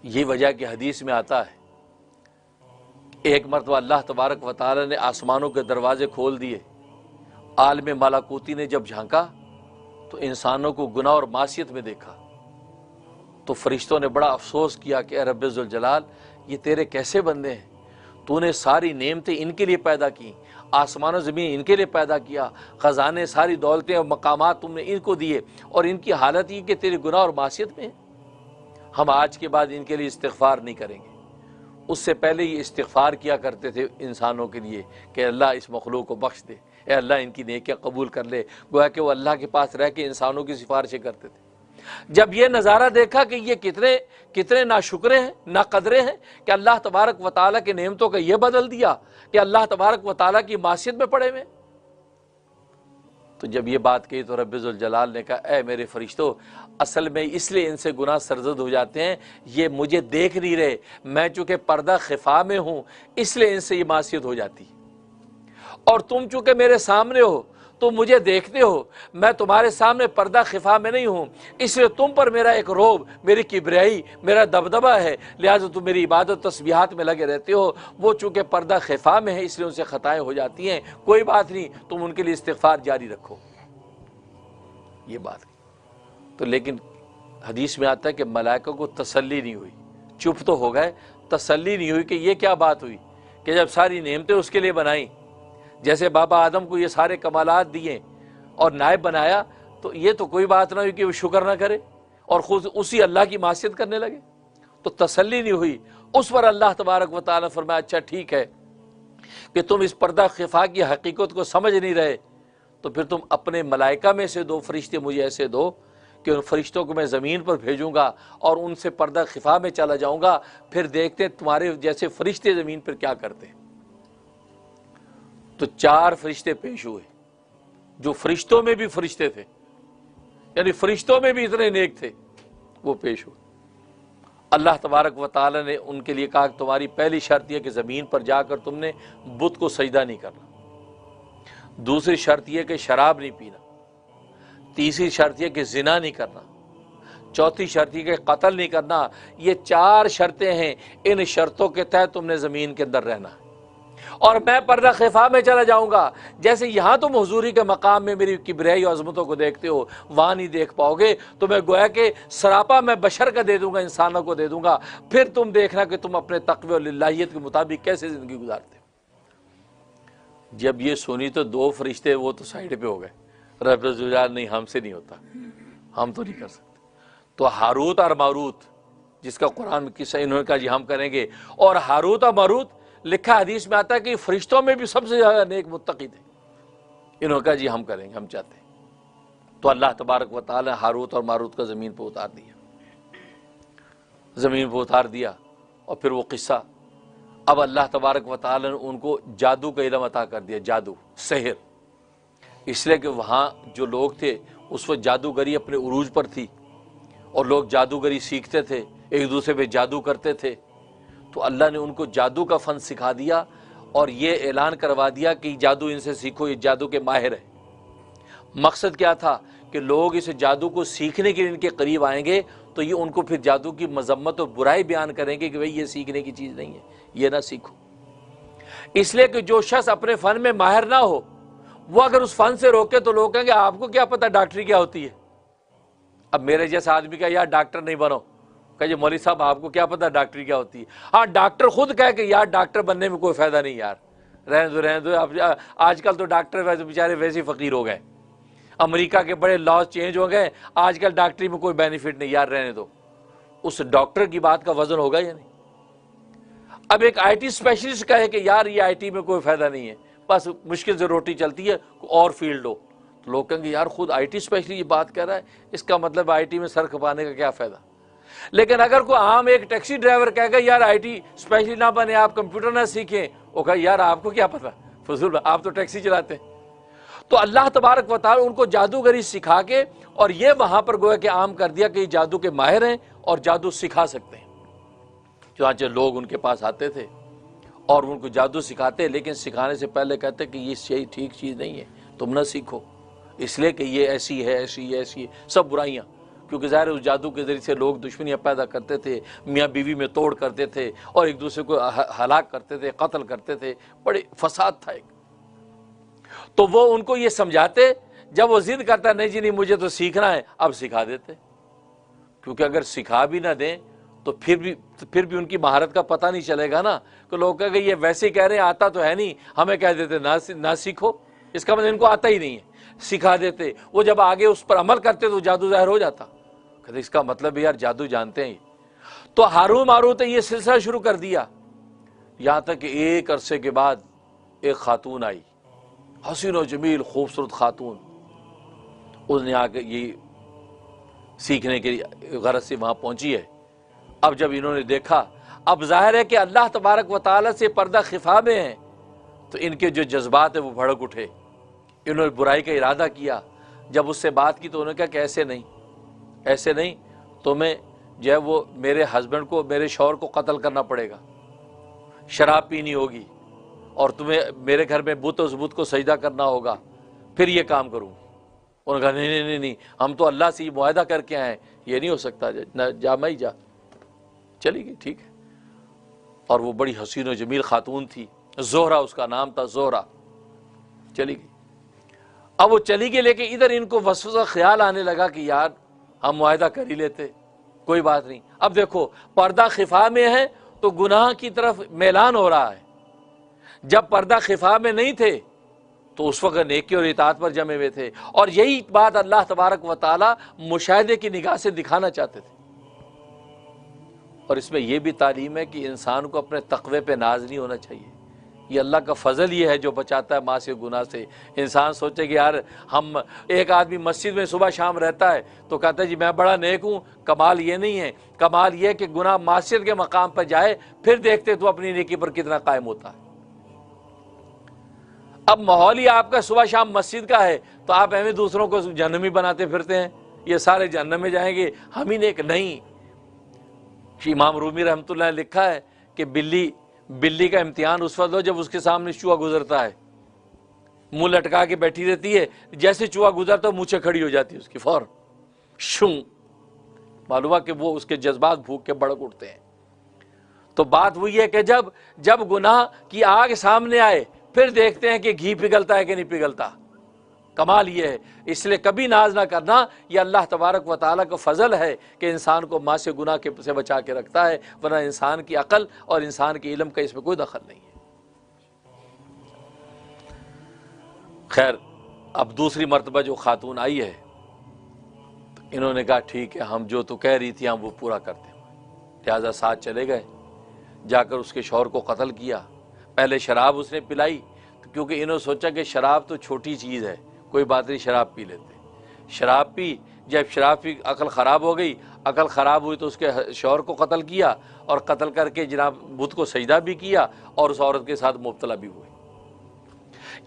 यही वजह कि हदीस में आता है, एक मरतबा अल्लाह तबारक व तआला ने आसमानों के दरवाजे खोल दिए। आलम मलाकूती ने जब झांका तो इंसानों को गुनाह और मासियत में देखा। तो फरिश्तों ने बड़ा अफसोस किया कि रब्बे ज़ुल जलाल, ये तेरे कैसे बंदे हैं, तूने सारी नेमतें इनके लिए पैदा की, आसमान ज़मीन इनके लिए पैदा किया, ख़जाने सारी दौलतें और मकामात तुमने इनको दिए, और इनकी हालत ये कि तेरे गुनाह और मासियत में है। हम आज के बाद इनके लिए इस्तिग़फ़ार नहीं करेंगे। उससे पहले ये इस्तिग़फ़ार किया करते थे इंसानों के लिए कि अल्लाह इस मखलूक को बख्श दे, ए अल्लाह इनकी नेकियां कबूल कर ले। गोया कि वो अल्लाह के पास रह के इंसानों की सिफारिशें करते थे। जब ये नज़ारा देखा कि ये कितने कितने नाशुक्रे हैं, नाकदरे हैं कि अल्लाह तबारक व तआला की नेमतों का ये बदल दिया कि अल्लाह तबारक व तआला की मासियत में पड़े हुए। तो जब ये बात कही तो रब्बे ज़ुल जलाल ने कहा, ए मेरे फरिश्तों, असल में इसलिए इनसे गुनाह सरजद हो जाते हैं, ये मुझे देख नहीं रहे, मैं चूँकि पर्दा खिफा में हूँ इसलिए इनसे ये मासियत हो जाती। और तुम चूँकि मेरे सामने हो, तुम मुझे देखते हो, मैं तुम्हारे सामने पर्दा खिफा में नहीं हूँ, इसलिए तुम पर मेरा एक रोब, मेरी किबरियाई, मेरा दबदबा है, लिहाजा तुम मेरी इबादत तस्बीहात में लगे रहते हो। वो चूँकि पर्दा खिफा में है इसलिए उनसे ख़ताएँ हो जाती हैं, कोई बात नहीं, तुम उनके लिए इस्तिग़फ़ार जारी रखो। ये बात तो, लेकिन हदीस में आता है कि मलाइका को तसल्ली नहीं हुई, चुप तो हो गए, तसल्ली नहीं हुई कि ये क्या बात हुई कि जब सारी नेमतें उसके लिए बनाई, जैसे बाबा आदम को ये सारे कमालात दिए और नायब बनाया, तो ये तो कोई बात ना हुई कि वो शुक्र ना करे और खुद उसी अल्लाह की मासियत करने लगे। तो तसल्ली नहीं हुई। उस पर अल्लाह तबारक व तआला फरमाया, अच्छा ठीक है कि तुम इस पर्दा खिफा की हकीकत को समझ नहीं रहे, तो फिर तुम अपने मलाइका में से 2 फरिश्ते मुझे ऐसे दो कि उन फरिश्तों को मैं ज़मीन पर भेजूँगा और उनसे पर्दा खिफा में चला जाऊँगा, फिर देखते तुम्हारे जैसे फरिश्ते ज़मीन पर क्या करते। तो 4 फरिश्ते पेश हुए जो फरिश्तों में भी फरिश्ते थे, यानी फरिश्तों में भी इतने नेक थे, वो पेश हुए। अल्लाह तबारक व तआला ने उनके लिए कहा, तुम्हारी पहली शर्त यह कि ज़मीन पर जाकर तुमने बुत को सजदा नहीं करना, दूसरी शर्त यह कि शराब नहीं पीना, तीसरी शर्त यह कि जिना नहीं करना, चौथी शर्त यह कि कत्ल नहीं करना। ये 4 शर्तें हैं, इन शर्तों के तहत तुमने ज़मीन के अंदर रहना है और मैं पर्दा खिफा में चला जाऊंगा। जैसे यहाँ तुम हुजूरी के मकाम में मेरी किबरियाई और अज़मतों को देखते हो, वहाँ नहीं देख पाओगे, तो मैं गोया के सरापा मैं बशर का दे दूंगा, इंसानों को दे दूंगा, फिर तुम देखना कि तुम अपने तक़वे और लिल्लाहियत के मुताबिक कैसे ज़िंदगी गुजारते हो। जब ये सुनी तो 2 फरिश्ते वो तो साइड पे हो गए, रब्बे ज़ुल जलाल, नहीं हमसे नहीं होता, हम तो नहीं कर सकते। तो हारूत और मारूत, जिसका कुरान में किस्सा इन्होंने कहा जी हम करेंगे, और हारूत और मारूत लिखा हदीस में आता है कि फरिश्तों में भी सबसे ज़्यादा नेक मुत्तकी थे। इन्होंने कहा जी हम करेंगे, हम चाहते हैं। तो अल्लाह तबारक व तआला हारूत और मारूत का ज़मीन पर उतार दिया, ज़मीन पर उतार दिया। और फिर वो किस्सा, अब अल्लाह तबारक व तआला ने उनको जादू का इल्म अता कर दिया, जादू सहर, इसलिए कि वहाँ जो लोग थे उस वक्त जादूगरी अपने उरूज पर थी और लोग जादूगरी सीखते थे, एक दूसरे पे जादू करते थे। तो अल्लाह ने उनको जादू का फ़न सिखा दिया और ये ऐलान करवा दिया कि जादू इनसे सीखो, ये जादू के माहिर है। मकसद क्या था कि लोग इस जादू को सीखने के लिए इनके करीब आएंगे तो ये उनको फिर जादू की मजम्मत और बुराई बयान करेंगे कि भाई ये सीखने की चीज़ नहीं है, ये ना सीखो। इसलिए कि जो शख्स अपने फ़न में माहिर ना हो, वो अगर उस फ़न से रोके तो लोग कहेंगे आपको क्या पता डॉक्टरी क्या होती है। अब मेरे जैसा आदमी का यार डॉक्टर नहीं बनो, कहे मौलवी साहब आपको क्या पता डॉक्टरी क्या होती है। हाँ, डॉक्टर खुद कहे कि यार डॉक्टर बनने में कोई फ़ायदा नहीं यार, रहने दो। अब आजकल तो डॉक्टर वैसे बेचारे वैसे ही फ़कीर हो गए, अमेरिका के बड़े लॉज चेंज हो गए, आजकल डॉक्टरी में कोई बेनिफिट नहीं यार, रहने दो। उस डॉक्टर की बात का वजन होगा या नहीं। अब एक IT स्पेशलिस्ट कहे कि यार ये IT में कोई फ़ायदा नहीं है, बस मुश्किल से रोटी चलती है, और फील्ड हो, तो लोग कहेंगे यार खुद IT स्पेशलिस्ट ये बात कह रहा है, इसका मतलब IT में सर खपाने का क्या फ़ायदा। लेकिन अगर कोई आम एक टैक्सी ड्राइवर कहेगा यार IT स्पेशलिस्ट ना बने, आप कंप्यूटर ना सीखें, वो कहे यार आपको क्या पता फजूल, आप तो टैक्सी चलाते हैं। तो अल्लाह तबारक व तआला उनको जादूगरी सिखा के और ये वहाँ पर गोया के आम कर दिया कि जादू के माहिर हैं और जादू सिखा सकते हैं। चुनांचे लोग उनके पास आते थे और उनको जादू सिखाते, लेकिन सिखाने से पहले कहते कि ये सही ठीक चीज़ नहीं है, तुम ना सीखो, इसलिए कि ये ऐसी है, ऐसी है, ऐसी है, सब बुराइयाँ। क्योंकि ज़ाहिर उस जादू के ज़रिए से लोग दुश्मनियाँ पैदा करते थे, मियाँ बीवी में तोड़ करते थे और एक दूसरे को हलाक करते थे, कत्ल करते थे, बड़े फसाद था एक। तो वो उनको ये समझाते, जब वो जिद करता नहीं जी नहीं मुझे तो सीखना है, अब सिखा देते, क्योंकि अगर सिखा भी ना दें तो फिर भी उनकी महारत का पता नहीं चलेगा ना। तो लोग कहेंगे ये वैसे ही कह रहे हैं, आता तो है नहीं, हमें कह देते ना सीखो, इसका मतलब इनको आता ही नहीं है, सिखा देते। वो जब आगे उस पर अमल करते तो जादू ज़ाहिर हो जाता। कहते इसका मतलब यार जादू जानते हैं। तो हारून मारूत ने ये सिलसिला शुरू कर दिया, यहाँ तक कि एक अरसे के बाद एक खातून आई, हसीन व जमील खूबसूरत खातून। उसने आके ये सीखने के गरज से वहाँ पहुँची है। अब जब इन्होंने देखा, अब जाहिर है कि अल्लाह तबारक व तआला से पर्दा खिफा में है, तो इनके जो जज्बात है वो भड़क उठे। इन्होंने बुराई का इरादा किया। जब उससे बात की तो उन्होंने कहा कि ऐसे नहीं, तुम्हें जो है वो मेरे हस्बैंड को, मेरे शौहर को कत्ल करना पड़ेगा, शराब पीनी होगी और तुम्हें मेरे घर में बुत और ज़ुबूत को सजदा करना होगा, फिर ये काम करूँ। उन्होंने कहा नहीं, हम तो अल्लाह से ये मुआहदा करके आए हैं, ये नहीं हो सकता, जा मैं ही जा। चली गई, ठीक है। और वो बड़ी हसीन व जमील खातून थी, ज़ोहरा उसका नाम था, ज़ोहरा। चली गई। अब वो चली गई, लेकिन इधर इनको वसवसा ख्याल आने लगा कि यार हम मुआहदा कर ही लेते, कोई बात नहीं। अब देखो पर्दा खिफा में है तो गुनाह की तरफ मैलान हो रहा है। जब पर्दा खिफा में नहीं थे तो उस वक्त नेकी और इताअत पर जमे हुए थे। और यही बात अल्लाह तबारक व तआला मुशाहिदे की निगाह से दिखाना चाहते थे। और इसमें यह भी तालीम है कि इंसान को अपने तक़वे पे नाज नहीं होना चाहिए। ये अल्लाह का फ़ज़ल ये है जो बचाता है मासी गुनाह से। इंसान सोचे कि यार हम, एक आदमी मस्जिद में सुबह शाम रहता है तो कहता है जी मैं बड़ा नेक हूँ। कमाल ये नहीं है, कमाल ये है कि गुनाह मासियत के मकाम पर जाए, फिर देखते तो अपनी नेकी पर कितना कायम होता है। अब माहौल ही आपका सुबह शाम मस्जिद का है तो आप हमें दूसरों को जहन्नमी बनाते फिरते हैं, ये सारे जहन्नम में जाएंगे, हम ही नेक नहीं। इमाम रूमी रहमतुल्लाह ने लिखा है कि बिल्ली का इम्तिहान उस वक्त लो जब उसके सामने चूहा गुजरता है, मुंह लटका के बैठी रहती है, जैसे चूहा गुजरता मुँह खड़ी हो जाती है उसकी फौरन शू। मालूम है कि वो उसके जज्बात भूख के भड़क उठते हैं। तो बात वही है कि जब गुनाह की आग सामने आए फिर देखते हैं कि घी पिघलता है कि नहीं पिघलता। कमाल ये है। इसलिए कभी नाज ना करना, यह अल्लाह तबारक व तआला का फजल है कि इंसान को माँ से गुनाह के से बचा के रखता है, वरना इंसान की अकल और इंसान के इल्म का इसमें कोई दखल नहीं है। खैर, अब दूसरी मरतबा जो खातून आई है तो इन्होंने कहा ठीक है, हम जो तो कह रही थी हम वो पूरा करते हैं। लिहाजा साथ चले गए, जाकर उसके शौहर को कत्ल किया। पहले शराब उसने पिलाई, तो क्योंकि इन्होंने सोचा कि शराब तो छोटी चीज़ है, कोई बात नहीं, शराब पी लेते। शराब पी, जब शराब पी अकल ख़राब हो गई, अकल ख़राब हुई तो उसके शौहर को कत्ल किया और कत्ल करके जनाब बुत को सजदा भी किया और उस औरत के साथ मुब्तला भी हुए।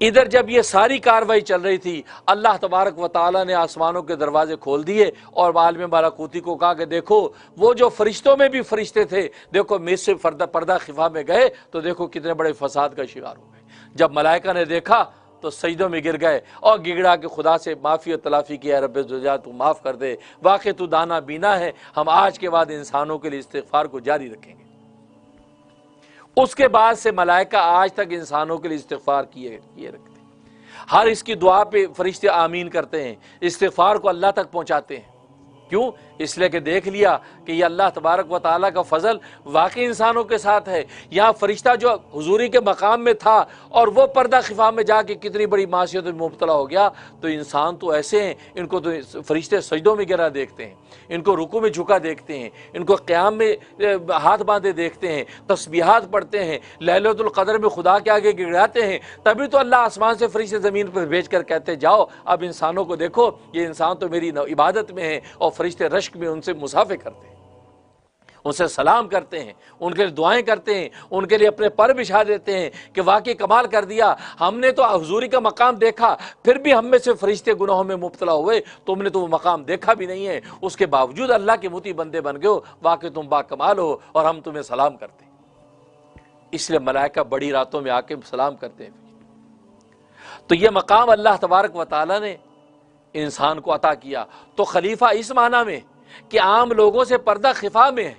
इधर जब ये सारी कार्रवाई चल रही थी, अल्लाह तबारक व तआला ने आसमानों के दरवाजे खोल दिए और आलिम मलाकूती को कहा कि देखो वो जो फरिश्तों में भी फरिश्ते थे, देखो मिस से पर्दा खिफा में गए तो देखो कितने बड़े फसाद का शिकार हो गए। जब मलाइका ने देखा तो सजदों में गिर गए और गिगड़ा के खुदा से माफ़ी और तलाफ़ी किया, रब्बे ज़ुजा तू माफ़ कर दे, वाक़ई तू दाना बीना है, हम आज के बाद इंसानों के लिए इस्तिग़फ़ार को जारी रखेंगे। उसके बाद से मलाइका आज तक इंसानों के लिए इस्तिग़फ़ार किए रखते हैं। हर इसकी दुआ पे फरिश्ते आमीन करते हैं, इस्तिग़फ़ार को अल्लाह तक पहुँचाते हैं। क्यों? इसलिए कि देख लिया कि ये अल्लाह तबारक व तआला का फजल वाकई इंसानों के साथ है। यहाँ फरिश्ता जो हुजूरी के मकाम में था और वो पर्दा खिफा में जाके कितनी बड़ी मासियत में मुब्तला हो गया, तो इंसान तो ऐसे हैं, इनको तो फरिश्ते सजदों में गिरा देखते हैं, इनको रुकू में झुका देखते हैं, इनको क़याम में हाथ बांधे देखते हैं, तस्बीहात पढ़ते हैं, लैलतुल क़द्र में खुदा के आगे गिड़ाते हैं। तभी तो अल्लाह आसमान से फरिश्ते ज़मीन पर भेज कर कहते जाओ अब इंसानों को देखो, ये इंसान तो मेरी इबादत में है। और फरिश्ते रश्क में उनसे मुसाफे करते हैं, उनसे सलाम करते हैं, उनके लिए दुआएं करते हैं, उनके लिए अपने पर बिछा देते हैं कि वाकई कमाल कर दिया, हमने तो हुजूरी का मकाम देखा, फिर भी हम में से फरिश्ते गुनाहों में मुब्तला हुए, तुमने तो वो मकाम देखा भी नहीं है, उसके बावजूद अल्लाह के मुती बंदे बन गए हो, वाकई तुम बाकमाल हो और हम तुम्हें सलाम करते हैं। इसलिए मलाइका बड़ी रातों में आके सलाम करते हैं। तो ये मकाम अल्लाह तबारक व तआला ने इंसान को अता किया, तो खलीफा इस माना में कि आम लोगों से पर्दा खिफा में है,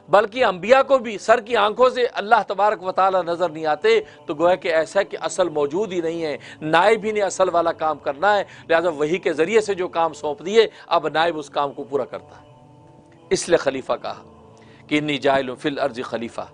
बल्कि अंबिया को भी सर की आंखों से अल्लाह तबारक व तआला नजर नहीं आते। तो गोया कि ऐसा है कि असल मौजूद ही नहीं है, नायब ही ने असल वाला काम करना है, लिहाजा वही के जरिए से जो काम सौंप दिए अब नायब उस काम को पूरा करता है। इसलिए खलीफा कहा कि इन्नी जाइलुन फिल अर्ज़ खलीफा,